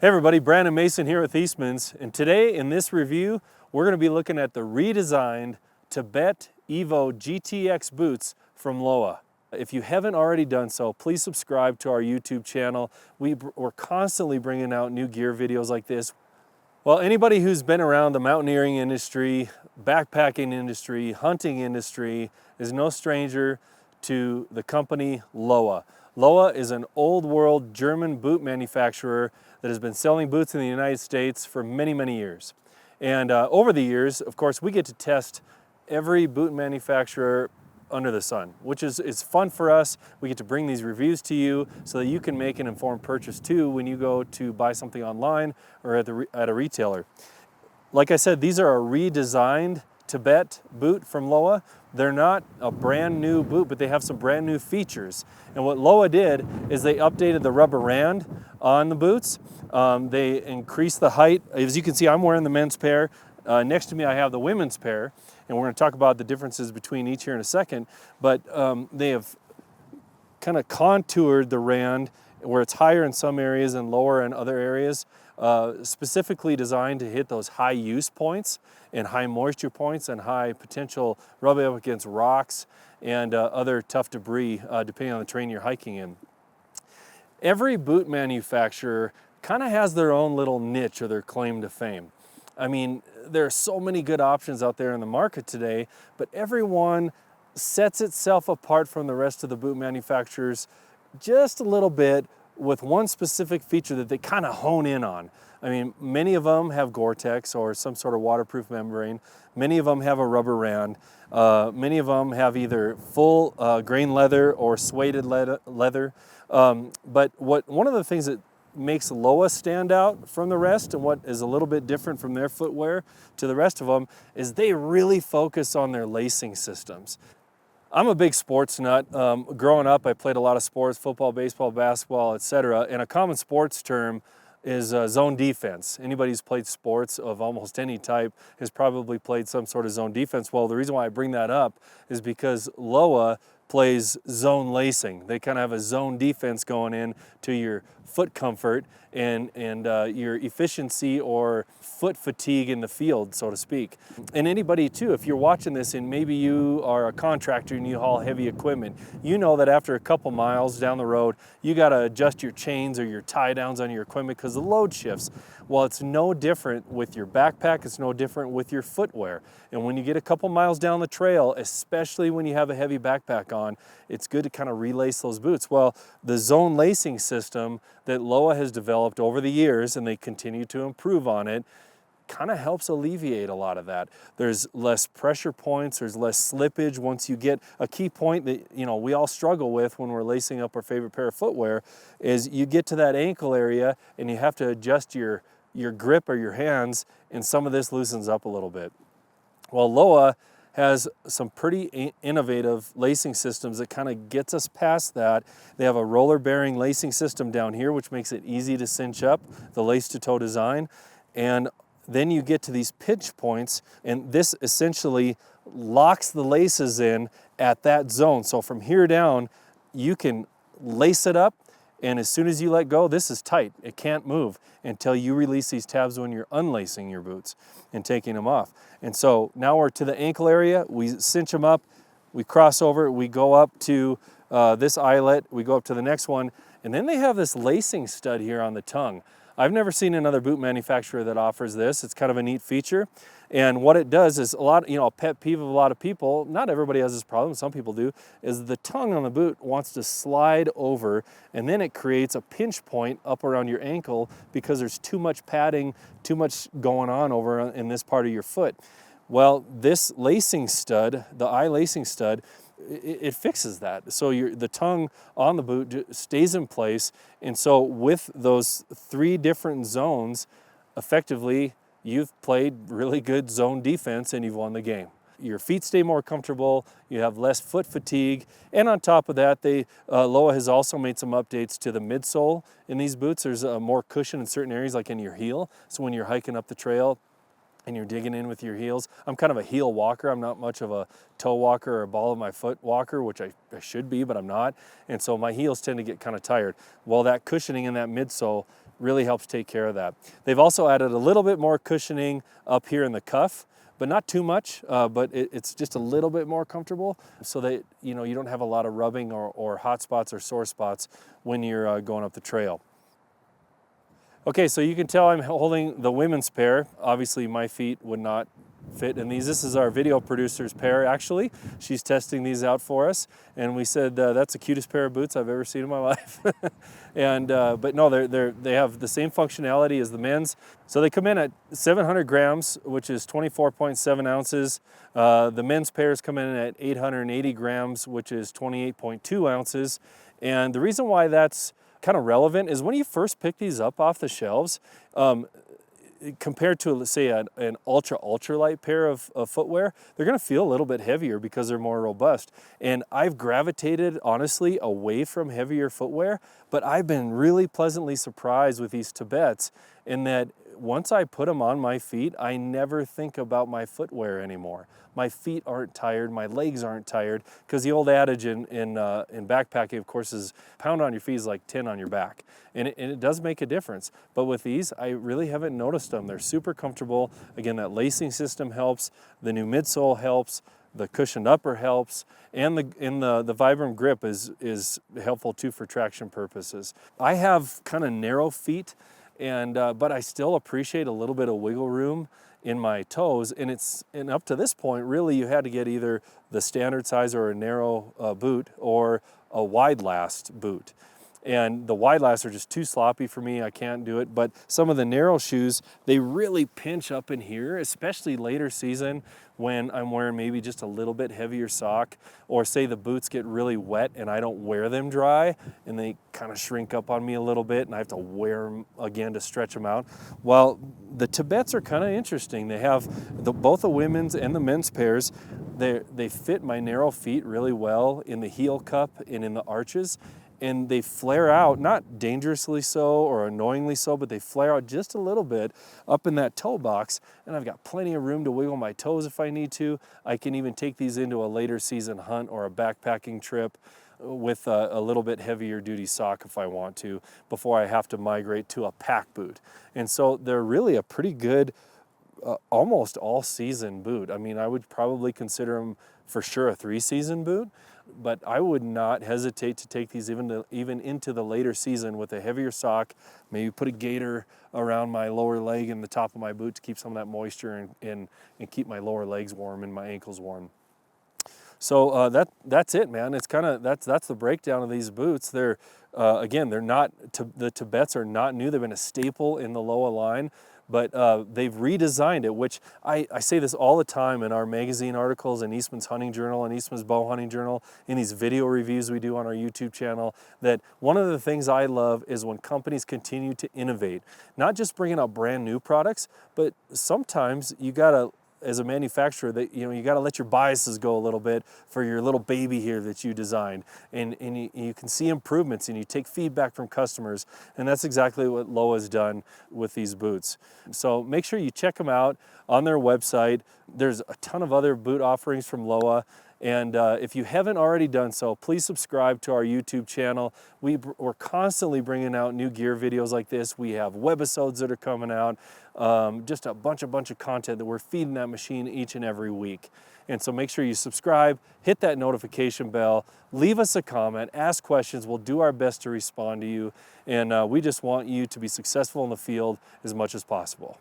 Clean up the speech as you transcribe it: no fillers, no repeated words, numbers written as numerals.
Hey everybody, Brandon Mason here with Eastmans, and today in this review we're going to be looking at the redesigned Tibet Evo GTX boots from Lowa. If you haven't already done so, please subscribe to our YouTube channel. We're constantly bringing out new gear videos like this. Well, anybody who's been around the mountaineering industry, backpacking industry, hunting industry is no stranger to the company Lowa. Lowa is an old world German boot manufacturer that has been selling boots in the United States for many, many years. And over the years, of course, we get to test every boot manufacturer under the sun, which is fun for us. We get to bring these reviews to you so that you can make an informed purchase too when you go to buy something online or at a retailer. Like I said, these are a redesigned Tibet boot from Lowa. They're not a brand new boot, but they have some brand new features. And what Lowa did is they updated the rubber rand on the boots. They increased the height. As you can see, I'm wearing the men's pair. Next to me, I have the women's pair, and we're going to talk about the differences between each here in a second. But they have kind of contoured the rand where it's higher in some areas and lower in other areas, specifically designed to hit those high use points and high moisture points and high potential rubbing up against rocks and other tough debris, depending on the terrain you're hiking in. Every boot manufacturer kind of has their own little niche or their claim to fame. I mean, there are so many good options out there in the market today, but everyone sets itself apart from the rest of the boot manufacturers just a little bit with one specific feature that they kind of hone in on. I mean, many of them have Gore-Tex or some sort of waterproof membrane. Many of them have a rubber rand. Many of them have either full grain leather or suede leather. But one of the things that makes Lowa stand out from the rest and what is a little bit different from their footwear to the rest of them is they really focus on their lacing systems. I'm a big sports nut. Growing up, I played a lot of sports, football, baseball, basketball, etc. And a common sports term is zone defense. Anybody who's played sports of almost any type has probably played some sort of zone defense. Well, the reason why I bring that up is because Lowa plays zone lacing. They kind of have a zone defense going in to your foot comfort and your efficiency or foot fatigue in the field, so to speak. And anybody too, if you're watching this and maybe you are a contractor and you haul heavy equipment, you know that after a couple miles down the road, you got to adjust your chains or your tie downs on your equipment because the load shifts. Well, it's no different with your backpack, it's no different with your footwear. And when you get a couple miles down the trail, especially when you have a heavy backpack on, it's good to kind of relace those boots. Well, the zone lacing system that Lowa has developed over the years, and they continue to improve on it, kind of helps alleviate a lot of that. There's less pressure points, there's less slippage. Once you get a key point that we all struggle with when we're lacing up our favorite pair of footwear is you get to that ankle area and you have to adjust your grip or your hands, and some of this loosens up a little bit. Well, Lowa has some pretty innovative lacing systems that kind of gets us past that. They have a roller bearing lacing system down here, which makes it easy to cinch up, the lace to toe design. And then you get to these pinch points, and this essentially locks the laces in at that zone. So from here down, you can lace it up, and as soon as you let go, this is tight. It can't move until you release these tabs when you're unlacing your boots and taking them off. And so now we're to the ankle area. We cinch them up, we cross over, we go up to this eyelet, we go up to the next one, and then they have this lacing stud here on the tongue. I've never seen another boot manufacturer that offers this. It's kind of a neat feature. And what it does is a pet peeve of a lot of people, not everybody has this problem, some people do, is the tongue on the boot wants to slide over, and then it creates a pinch point up around your ankle because there's too much padding, too much going on over in this part of your foot. Well, this lacing stud, the eye lacing stud, it fixes that. So the tongue on the boot stays in place. And so with those three different zones, effectively, you've played really good zone defense and you've won the game. Your feet stay more comfortable, you have less foot fatigue, and on top of that, Lowa has also made some updates to the midsole in these boots. There's more cushion in certain areas, like in your heel. So when you're hiking up the trail, and you're digging in with your heels. I'm kind of a heel walker. I'm not much of a toe walker or a ball of my foot walker, which I should be, but I'm not. And so my heels tend to get kind of tired. Well, that cushioning in that midsole really helps take care of that. They've also added a little bit more cushioning up here in the cuff, but not too much, but it's just a little bit more comfortable so that you don't have a lot of rubbing or hot spots or sore spots when you're going up the trail. Okay, so you can tell I'm holding the women's pair. Obviously my feet would not fit in these. This is our video producer's pair, actually. She's testing these out for us, and we said that's the cutest pair of boots I've ever seen in my life. And but no, they have the same functionality as the men's. So they come in at 700 grams, which is 24.7 ounces. The men's pairs come in at 880 grams, which is 28.2 ounces. And the reason why that's kind of relevant is when you first pick these up off the shelves, compared to, let's say, an ultra light pair of footwear, they're going to feel a little bit heavier because they're more robust. And I've gravitated, honestly, away from heavier footwear, but I've been really pleasantly surprised with these Tibets in that once I put them on my feet, I never think about my footwear anymore. My feet aren't tired, my legs aren't tired, because the old adage in backpacking, of course, is pound on your feet is like 10 on your back. And it does make a difference. But with these, I really haven't noticed them. They're super comfortable. Again, that lacing system helps. The new midsole helps. The cushioned upper helps. And the Vibram grip is helpful too for traction purposes. I have kind of narrow feet, but I still appreciate a little bit of wiggle room in my toes, and up to this point, really, you had to get either the standard size or a narrow boot or a wide last boot. And the wide lasts are just too sloppy for me. I can't do it. But some of the narrow shoes, they really pinch up in here, especially later season when I'm wearing maybe just a little bit heavier sock, or say the boots get really wet and I don't wear them dry and they kind of shrink up on me a little bit and I have to wear them again to stretch them out. Well, the Tibets are kind of interesting. They have both the women's and the men's pairs. They fit my narrow feet really well in the heel cup and in the arches. And they flare out, not dangerously so or annoyingly so, but they flare out just a little bit up in that toe box, and I've got plenty of room to wiggle my toes if I need to. I can even take these into a later season hunt or a backpacking trip with a little bit heavier duty sock if I want to, before I have to migrate to a pack boot. And so they're really a pretty good almost all season boot. I mean, I would probably consider them for sure a 3-season boot, but I would not hesitate to take these even into the later season with a heavier sock, maybe put a gaiter around my lower leg and the top of my boot to keep some of that moisture and keep my lower legs warm and my ankles warm. So that's it, man. It's kind of that's the breakdown of these boots. They're again, the Tibets are not new. They've been a staple in the Lowa line, but they've redesigned it, which I say this all the time in our magazine articles, in Eastman's Hunting Journal and Eastman's Bow Hunting Journal, in these video reviews we do on our YouTube channel, that one of the things I love is when companies continue to innovate, not just bringing out brand new products, but sometimes you gotta, as a manufacturer, that you got to let your biases go a little bit for your little baby here that you designed, and you can see improvements and you take feedback from customers, and that's exactly what Lowa's done with these boots. So make sure you check them out on their website. There's a ton of other boot offerings from Lowa. And if you haven't already done so, please subscribe to our YouTube channel. We're constantly bringing out new gear videos like this. We have webisodes that are coming out, just a bunch of content that we're feeding that machine each and every week. And so make sure you subscribe, hit that notification bell, leave us a comment, ask questions. We'll do our best to respond to you. And we just want you to be successful in the field as much as possible.